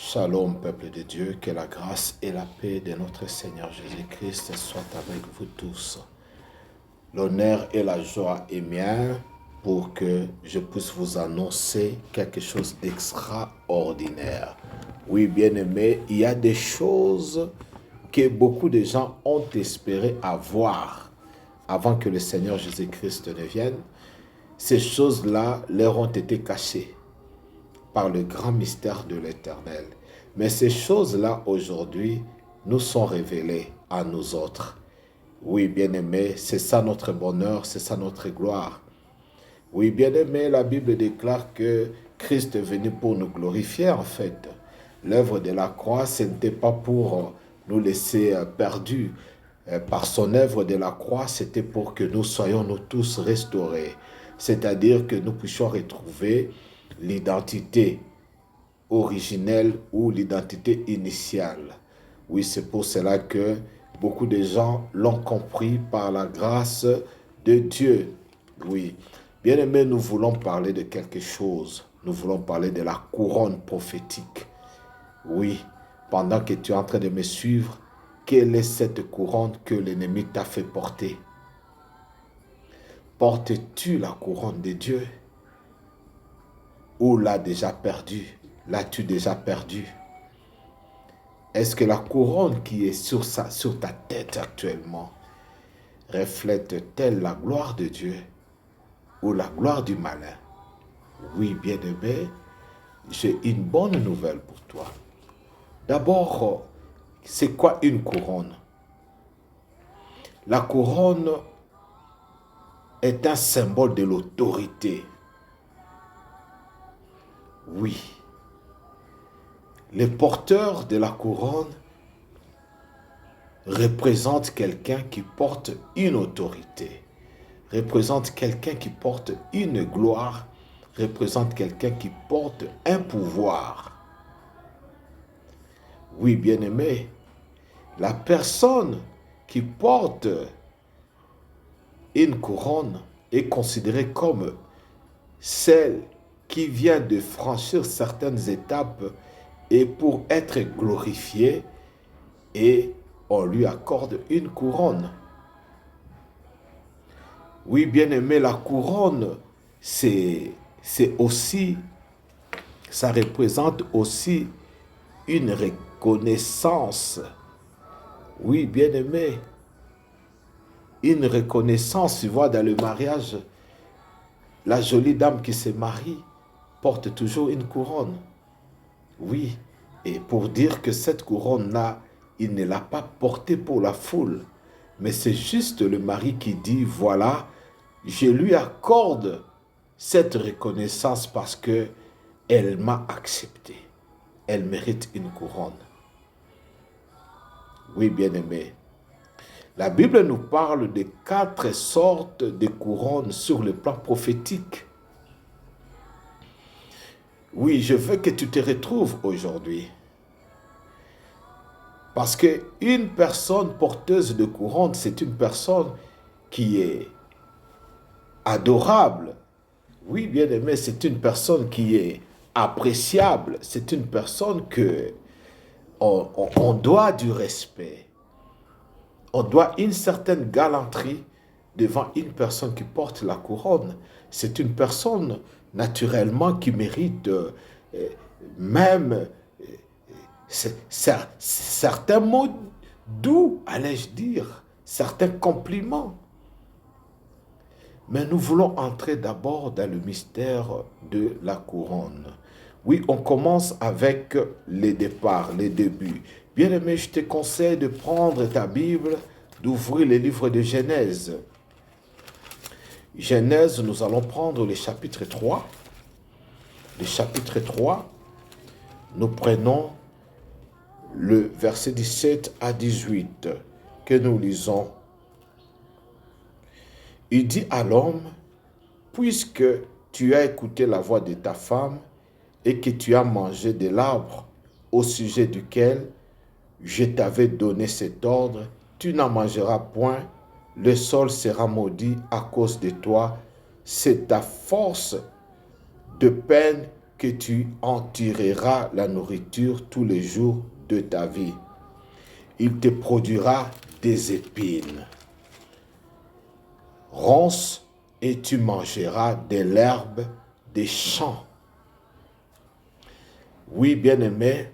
Shalom, peuple de Dieu, que la grâce et la paix de notre Seigneur Jésus-Christ soient avec vous tous. L'honneur et la joie est mien pour que je puisse vous annoncer quelque chose d'extraordinaire. Oui, bien-aimés, il y a des choses que beaucoup de gens ont espéré avoir avant que le Seigneur Jésus-Christ ne vienne. Ces choses-là leur ont été cachées par le grand mystère de l'Éternel. Mais ces choses-là, aujourd'hui, nous sont révélées à nous autres. Oui, bien-aimés, c'est ça notre bonheur, c'est ça notre gloire. Oui, bien-aimés, la Bible déclare que Christ est venu pour nous glorifier, en fait. L'œuvre de la croix, ce n'était pas pour nous laisser perdus. Par son œuvre de la croix, c'était pour que nous soyons nous tous restaurés. C'est-à-dire que nous puissions retrouver l'identité originelle ou l'identité initiale. Oui, c'est pour cela que beaucoup de gens l'ont compris par la grâce de Dieu. Oui. Bien aimé, nous voulons parler de quelque chose. Nous voulons parler de la couronne prophétique. Oui, pendant que tu es en train de me suivre, quelle est cette couronne que l'ennemi t'a fait porter? Portes-tu la couronne de Dieu? Ou l'as déjà perdu? L'as-tu déjà perdu? Est-ce que la couronne qui est sur ta tête actuellement reflète-t-elle la gloire de Dieu ou la gloire du malin? Oui, bien-aimé, j'ai une bonne nouvelle pour toi. D'abord, c'est quoi une couronne? La couronne est un symbole de l'autorité. Oui. Le porteur de la couronne représente quelqu'un qui porte une autorité, représente quelqu'un qui porte une gloire, représente quelqu'un qui porte un pouvoir. Oui, bien-aimé, la personne qui porte une couronne est considérée comme celle qui vient de franchir certaines étapes et pour être glorifié, et on lui accorde une couronne. Oui, bien-aimé, la couronne, c'est aussi, ça représente aussi une reconnaissance. Oui, bien-aimé, une reconnaissance. Tu vois, dans le mariage, la jolie dame qui se marie porte toujours une couronne. Oui, et pour dire que cette couronne-là, il ne l'a pas portée pour la foule, mais c'est juste le mari qui dit, voilà, je lui accorde cette reconnaissance parce que elle m'a accepté. Elle mérite une couronne. Oui, bien-aimé. La Bible nous parle de 4 sortes de couronnes sur le plan prophétique. Oui, je veux que tu te retrouves aujourd'hui. Parce qu'une personne porteuse de couronne, c'est une personne qui est adorable. Oui, bien aimé, c'est une personne qui est appréciable. C'est une personne que on doit du respect. On doit une certaine galanterie devant une personne qui porte la couronne. C'est une personne naturellement qui mérite même certains mots doux, allais-je dire, certains compliments. Mais nous voulons entrer d'abord dans le mystère de la couronne. Oui, on commence avec les départs, les débuts. Bien-aimé, je te conseille de prendre ta Bible, d'ouvrir le livre de Genèse. Genèse, nous allons prendre le chapitre 3. Le chapitre 3, nous prenons le verset 17 à 18 que nous lisons. Il dit à l'homme, puisque tu as écouté la voix de ta femme et que tu as mangé de l'arbre au sujet duquel je t'avais donné cet ordre, tu n'en mangeras point, le sol sera maudit à cause de toi, c'est ta force de peine que tu en tireras la nourriture tous les jours de ta vie. Il te produira des épines. Ronce et tu mangeras de l'herbe des champs. Oui, bien-aimé,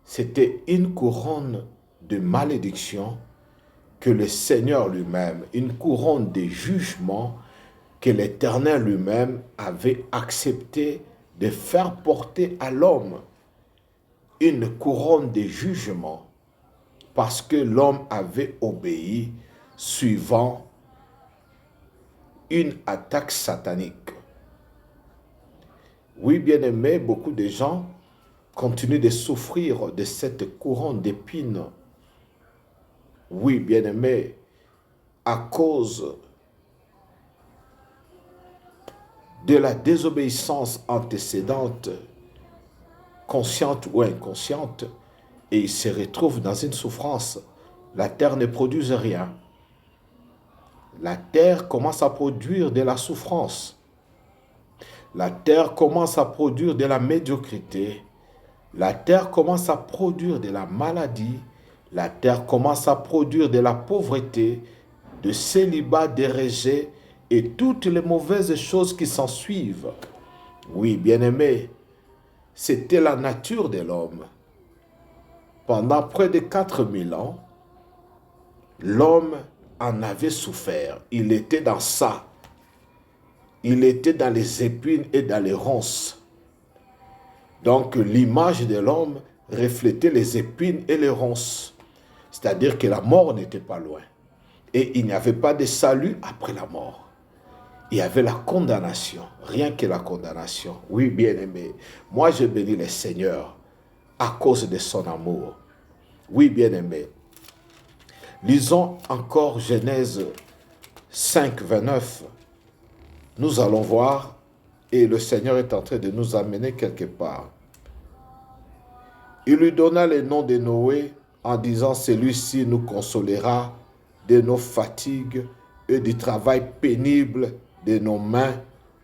c'était une couronne de malédiction que le Seigneur lui-même, une couronne de jugement que l'Éternel lui-même avait accepté de faire porter à l'homme. Une couronne de jugement parce que l'homme avait obéi suivant une attaque satanique. Oui, bien-aimé, beaucoup de gens continuent de souffrir de cette couronne d'épines. Oui, bien-aimé, à cause de la désobéissance antécédente, consciente ou inconsciente, et ils se retrouvent dans une souffrance. La terre ne produit rien. La terre commence à produire de la souffrance. La terre commence à produire de la médiocrité. La terre commence à produire de la maladie. La terre commence à produire de la pauvreté, de célibat, de rejet et toutes les mauvaises choses qui s'en suivent. Oui, bien-aimé, c'était la nature de l'homme. Pendant près de 4000 ans, l'homme en avait souffert. Il était dans ça. Il était dans les épines et dans les ronces. Donc l'image de l'homme reflétait les épines et les ronces. C'est-à-dire que la mort n'était pas loin. Et il n'y avait pas de salut après la mort. Il y avait la condamnation, rien que la condamnation. Oui, bien-aimé, moi je bénis le Seigneur à cause de son amour. Oui, bien-aimé. Lisons encore Genèse 5, 29. Nous allons voir, et le Seigneur est en train de nous amener quelque part. Il lui donna le nom de Noé en disant, celui-ci nous consolera de nos fatigues et du travail pénible de nos mains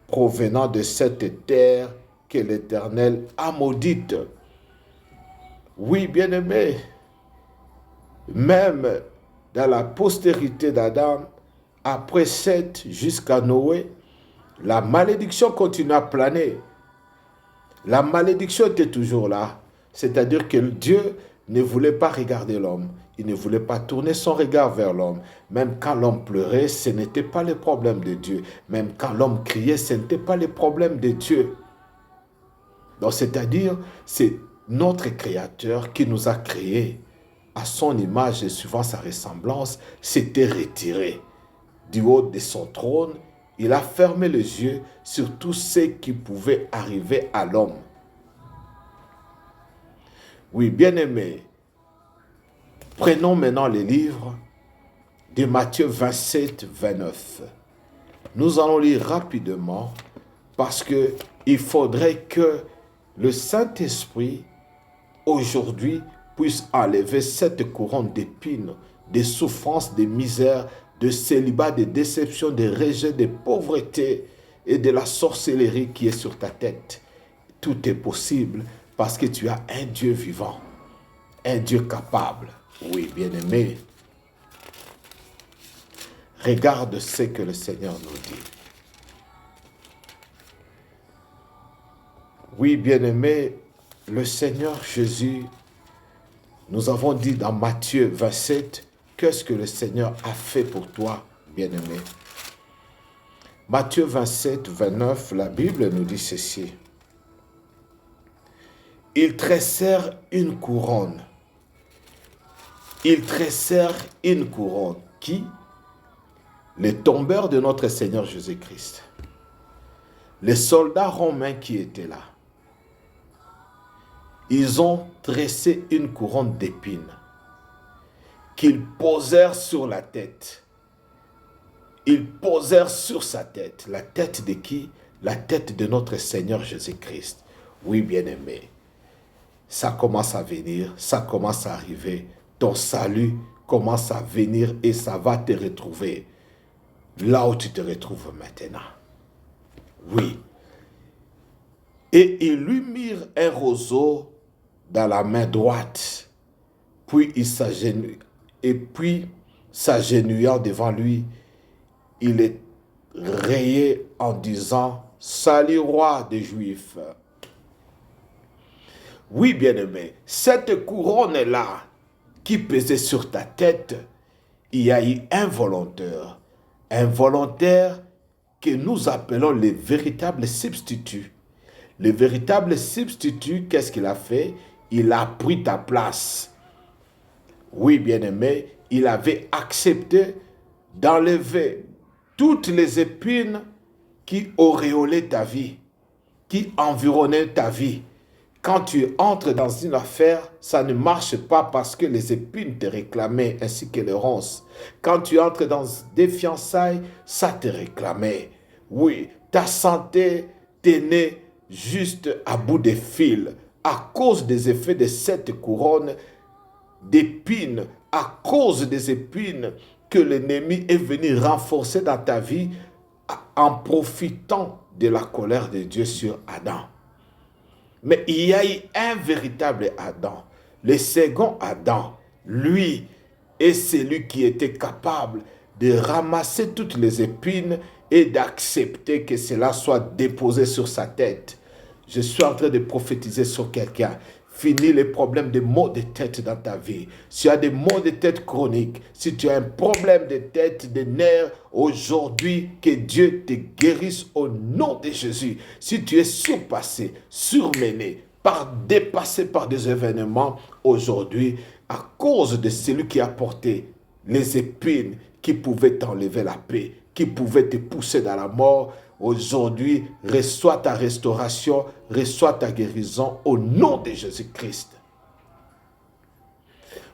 provenant de cette terre que l'Éternel a maudite. Oui, bien-aimé, même dans la postérité d'Adam, après Seth jusqu'à Noé, la malédiction continue à planer. La malédiction était toujours là. C'est-à-dire que Dieu ne voulait pas regarder l'homme. Il ne voulait pas tourner son regard vers l'homme. Même quand l'homme pleurait, ce n'était pas le problème de Dieu. Même quand l'homme criait, ce n'était pas le problème de Dieu. Donc, c'est-à-dire, c'est notre Créateur qui nous a créés à son image et suivant sa ressemblance, s'était retiré du haut de son trône. Il a fermé les yeux sur tout ce qui pouvait arriver à l'homme. Oui, bien-aimés, prenons maintenant les livres de Matthieu 27, 29. Nous allons lire rapidement parce qu'il faudrait que le Saint-Esprit aujourd'hui puisse enlever cette couronne d'épines, de souffrances, de misère, de célibat, de déception, de rejet, de pauvreté et de la sorcellerie qui est sur ta tête. Tout est possible parce que tu as un Dieu vivant, un Dieu capable. Oui, bien-aimé, regarde ce que le Seigneur nous dit. Oui, bien-aimé, le Seigneur Jésus, nous avons dit dans Matthieu 27, qu'est-ce que le Seigneur a fait pour toi, bien-aimé? Matthieu 27, 29, la Bible nous dit ceci. Ils tressèrent une couronne. Ils tressèrent une couronne. Qui? Les tombeurs de notre Seigneur Jésus-Christ. Les soldats romains qui étaient là. Ils ont tressé une couronne d'épines qu'ils posèrent sur la tête. Ils posèrent sur sa tête. La tête de qui? La tête de notre Seigneur Jésus-Christ. Oui, bien-aimé. Ça commence à venir, ça commence à arriver. Ton salut commence à venir et ça va te retrouver là où tu te retrouves maintenant. Oui. Et ils lui mirent un roseau dans la main droite. Puis il s'agenouilla, et puis s'agenouillant devant lui, il est rayé en disant, salut roi des Juifs. Oui, bien-aimé, cette couronne-là qui pesait sur ta tête, il y a eu un volontaire que nous appelons le véritable substitut. Le véritable substitut, qu'est-ce qu'il a fait? Il a pris ta place. Oui, bien-aimé, il avait accepté d'enlever toutes les épines qui auréolaient ta vie, qui environnaient ta vie. Quand tu entres dans une affaire, ça ne marche pas parce que les épines te réclamaient, ainsi que les ronces. Quand tu entres dans des fiançailles, ça te réclamait. Oui, ta santé t'est née juste à bout de fil à cause des effets de cette couronne d'épines, à cause des épines que l'ennemi est venu renforcer dans ta vie en profitant de la colère de Dieu sur Adam. Mais il y a eu un véritable Adam. Le second Adam, lui, est celui qui était capable de ramasser toutes les épines et d'accepter que cela soit déposé sur sa tête. Je suis en train de prophétiser sur quelqu'un. Finis les problèmes de maux de tête dans ta vie. Si tu as des maux de tête chroniques, si tu as un problème de tête, de nerfs, aujourd'hui, que Dieu te guérisse au nom de Jésus. Si tu es surpassé, surmené, dépassé par des événements, aujourd'hui, à cause de celui qui a porté les épines qui pouvaient t'enlever la paix, qui pouvaient te pousser dans la mort, aujourd'hui, reçois ta restauration, reçois ta guérison au nom de Jésus-Christ.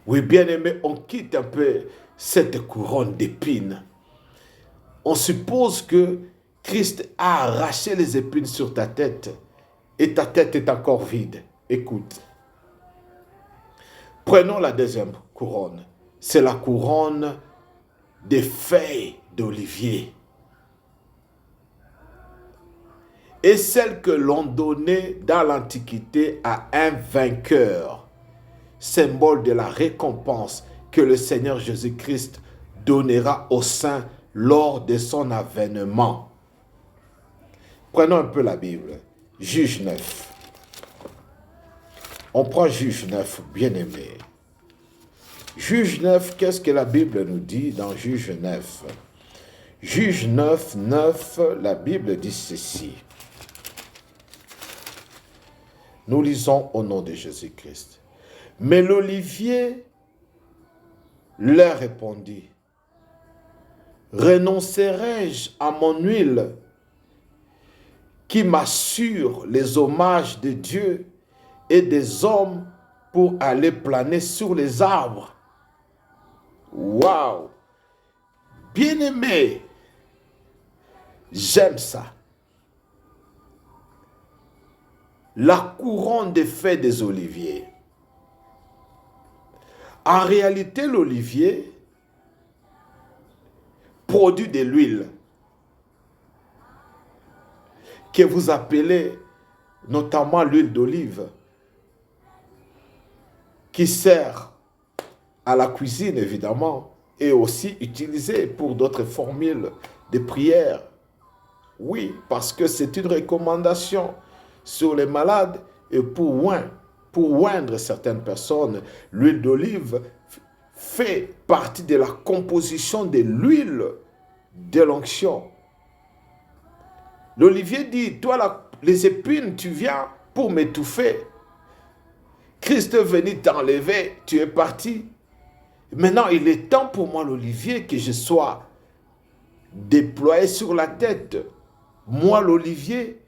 Oui, bien-aimé, on quitte un peu cette couronne d'épines. On suppose que Christ a arraché les épines sur ta tête et ta tête est encore vide. Écoute, prenons la deuxième couronne. C'est la couronne des feuilles d'olivier. Et celle que l'on donnait dans l'Antiquité à un vainqueur, symbole de la récompense que le Seigneur Jésus-Christ donnera aux saints lors de son avènement. Prenons un peu la Bible. Juge 9. On prend Juge 9, bien-aimé. Juge 9, qu'est-ce que la Bible nous dit dans Juge 9? Juge 9, 9, la Bible dit ceci. Nous lisons au nom de Jésus-Christ. Mais l'olivier leur répondit, renoncerai-je à mon huile qui m'assure les hommages de Dieu et des hommes pour aller planer sur les arbres? Waouh! Bien-aimé, j'aime ça. La couronne des feuilles des oliviers. En réalité, l'olivier produit de l'huile que vous appelez notamment l'huile d'olive, qui sert à la cuisine évidemment et aussi utilisée pour d'autres formules de prière. Oui, parce que c'est une recommandation sur les malades et pour oindre certaines personnes. L'huile d'olive fait partie de la composition de l'huile de l'onction. L'olivier dit, toi les épines, tu viens pour m'étouffer. Christ est venu t'enlever, tu es parti. Maintenant, il est temps pour moi, l'olivier, que je sois déployé sur la tête. Moi, l'olivier,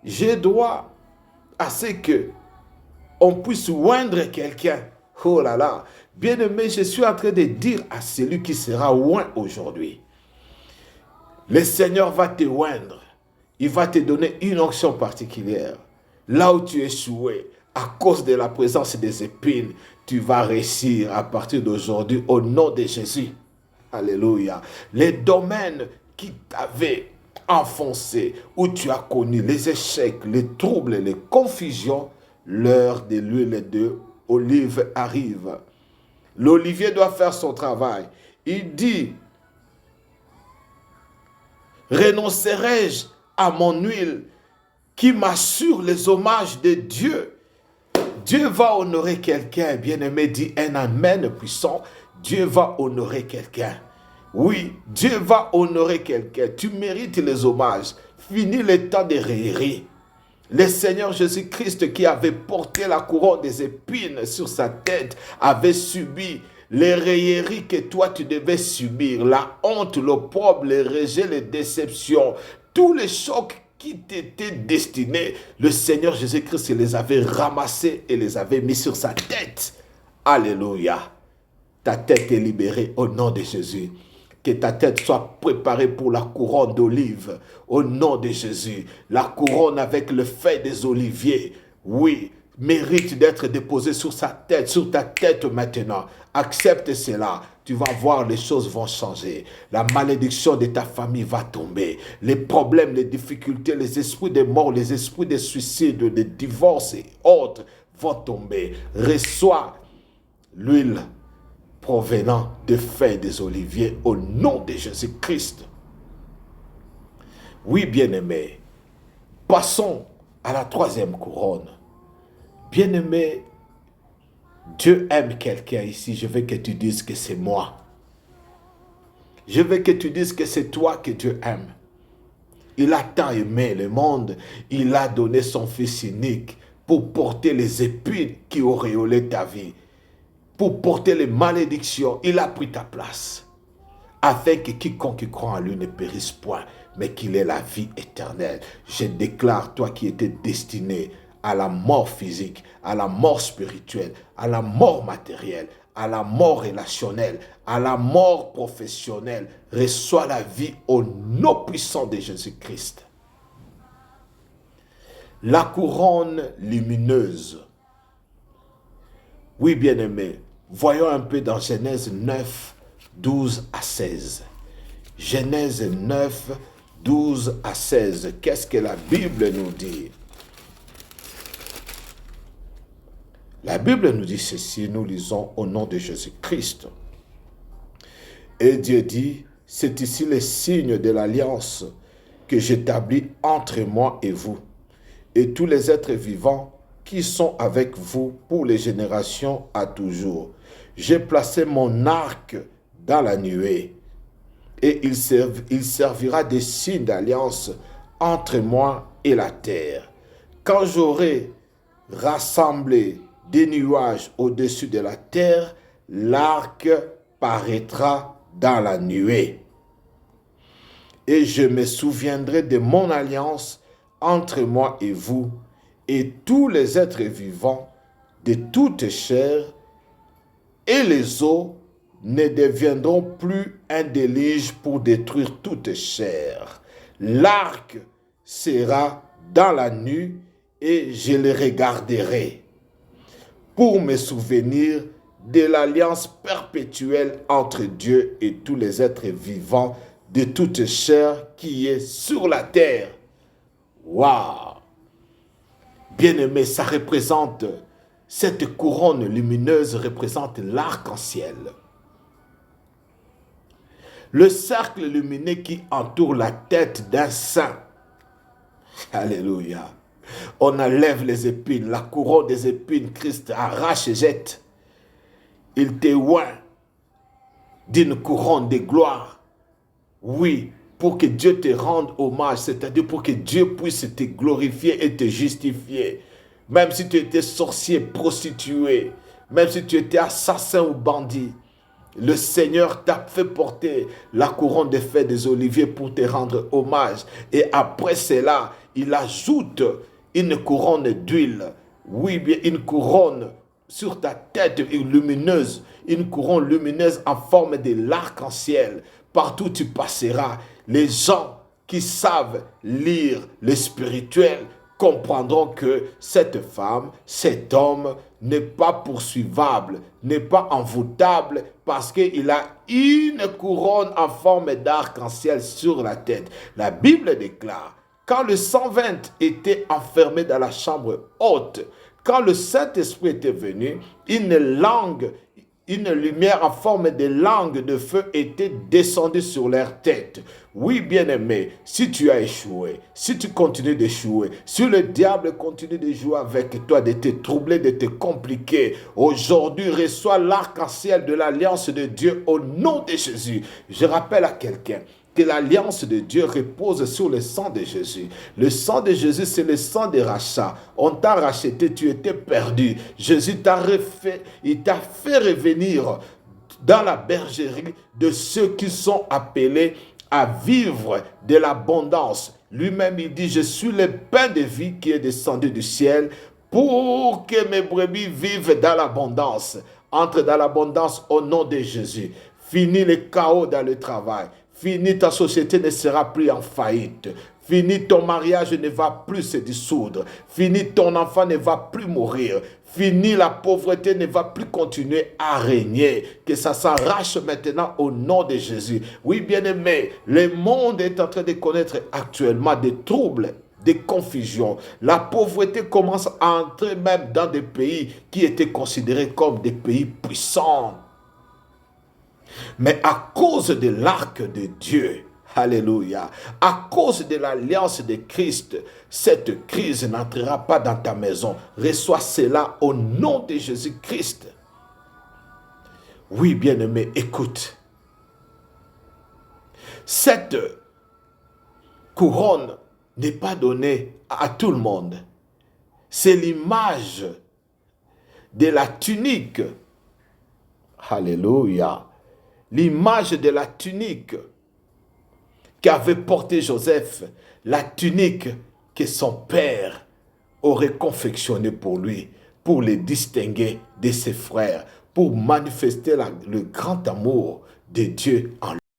j'ai droit à ce que on puisse oindre quelqu'un. Oh là là, bien-aimé, je suis en train de dire à celui qui sera oint aujourd'hui. Le Seigneur va te oindre. Il va te donner une onction particulière. Là où tu es échoué, à cause de la présence des épines, tu vas réussir à partir d'aujourd'hui au nom de Jésus. Alléluia. Les domaines qui t'avaient enfoncé, où tu as connu les échecs, les troubles, les confusions, l'heure de l'huile d'olive arrive. L'olivier doit faire son travail. Il dit, renoncerai-je à mon huile qui m'assure les hommages de Dieu? Dieu va honorer quelqu'un, bien-aimé, dit un amen puissant. Dieu va honorer quelqu'un. Oui, Dieu va honorer quelqu'un. Tu mérites les hommages. Fini le temps de raillerie. Le Seigneur Jésus-Christ qui avait porté la couronne des épines sur sa tête avait subi les railleries que toi tu devais subir, la honte, l'opprobre, les rejets, les déceptions, tous les chocs qui t'étaient destinés. Le Seigneur Jésus-Christ les avait ramassés et les avait mis sur sa tête. Alléluia. Ta tête est libérée au nom de Jésus. Que ta tête soit préparée pour la couronne d'olive au nom de Jésus. La couronne avec le feuille des oliviers, oui, mérite d'être déposée sur sa tête, sur ta tête maintenant. Accepte cela. Tu vas voir, les choses vont changer. La malédiction de ta famille va tomber. Les problèmes, les difficultés, les esprits de mort, les esprits de suicide, de divorce et autres vont tomber. Reçois l'huile provenant des feuilles des oliviers au nom de Jésus-Christ. Oui, bien-aimés, passons à la troisième couronne. Bien-aimé, Dieu aime quelqu'un ici. Je veux que tu dises que c'est moi. Je veux que tu dises que c'est toi que Dieu aime. Il a tant aimé le monde. Il a donné son Fils unique pour porter les épines qui auréolaient ta vie. Pour porter les malédictions. Il a pris ta place. Afin que quiconque croit en lui ne périsse point, mais qu'il ait la vie éternelle. Je déclare, toi qui étais destiné à la mort physique, à la mort spirituelle, à la mort matérielle, à la mort relationnelle, à la mort professionnelle, reçois la vie au nom puissant de Jésus-Christ. La couronne lumineuse. Oui, bien-aimé, voyons un peu dans Genèse 9, 12 à 16. Genèse 9, 12 à 16. Qu'est-ce que la Bible nous dit? La Bible nous dit ceci, nous lisons au nom de Jésus-Christ. Et Dieu dit, c'est ici le signe de l'alliance que j'établis entre moi et vous, et tous les êtres vivants qui sont avec vous pour les générations à toujours. J'ai placé mon arc dans la nuée, et il servira de signe d'alliance entre moi et la terre. Quand j'aurai rassemblé des nuages au-dessus de la terre, l'arc paraîtra dans la nuée. Et je me souviendrai de mon alliance entre moi et vous, et tous les êtres vivants de toute chair, et les eaux ne deviendront plus un déluge pour détruire toute chair. L'arc sera dans la nuit, et je le regarderai, pour me souvenir de l'alliance perpétuelle entre Dieu et tous les êtres vivants de toute chair qui est sur la terre. Waouh! Bien-aimé, ça représente, cette couronne lumineuse représente l'arc-en-ciel. Le cercle lumineux qui entoure la tête d'un saint. Alléluia. On enlève les épines, la couronne des épines, Christ arrache et jette. Il te oint d'une couronne de gloire. Oui, pour que Dieu te rende hommage, c'est-à-dire pour que Dieu puisse te glorifier et te justifier. Même si tu étais sorcier, prostitué, même si tu étais assassin ou bandit, le Seigneur t'a fait porter la couronne de feuilles des oliviers pour te rendre hommage. Et après cela, il ajoute une couronne d'huile. Oui, bien une couronne sur ta tête lumineuse. Une couronne lumineuse en forme de l'arc-en-ciel. Partout où tu passeras, les gens qui savent lire le spirituel comprendront que cette femme, cet homme n'est pas poursuivable, n'est pas envoûtable parce qu'il a une couronne en forme d'arc-en-ciel sur la tête. La Bible déclare, quand le 120 était enfermé dans la chambre haute, quand le Saint-Esprit était venu, une lumière en forme de langue de feu était descendue sur leur tête. Oui, bien-aimé, si tu as échoué, si tu continues d'échouer, si le diable continue de jouer avec toi, de te troubler, de te compliquer, aujourd'hui, reçois l'arc-en-ciel de l'alliance de Dieu au nom de Jésus. Je rappelle à quelqu'un que l'alliance de Dieu repose sur le sang de Jésus. Le sang de Jésus, c'est le sang de rachat. On t'a racheté, tu étais perdu. Jésus t'a refait, il t'a fait revenir dans la bergerie de ceux qui sont appelés à vivre de l'abondance. Lui-même, il dit, je suis le pain de vie qui est descendu du ciel pour que mes brebis vivent dans l'abondance. Entre dans l'abondance au nom de Jésus. Fini le chaos dans le travail. Fini, ta société ne sera plus en faillite. Fini, ton mariage ne va plus se dissoudre. Fini, ton enfant ne va plus mourir. Fini, la pauvreté ne va plus continuer à régner. Que ça s'arrache maintenant au nom de Jésus. Oui, bien-aimé, le monde est en train de connaître actuellement des troubles, des confusions. La pauvreté commence à entrer même dans des pays qui étaient considérés comme des pays puissants. Mais à cause de l'arc de Dieu, alléluia, à cause de l'alliance de Christ, cette crise n'entrera pas dans ta maison. Reçois cela au nom de Jésus-Christ. Oui, bien-aimé, écoute. Cette couronne n'est pas donnée à tout le monde. C'est l'image de la tunique. Alléluia. L'image de la tunique qu'avait portée Joseph, la tunique que son père aurait confectionnée pour lui, pour le distinguer de ses frères, pour manifester le grand amour de Dieu en lui.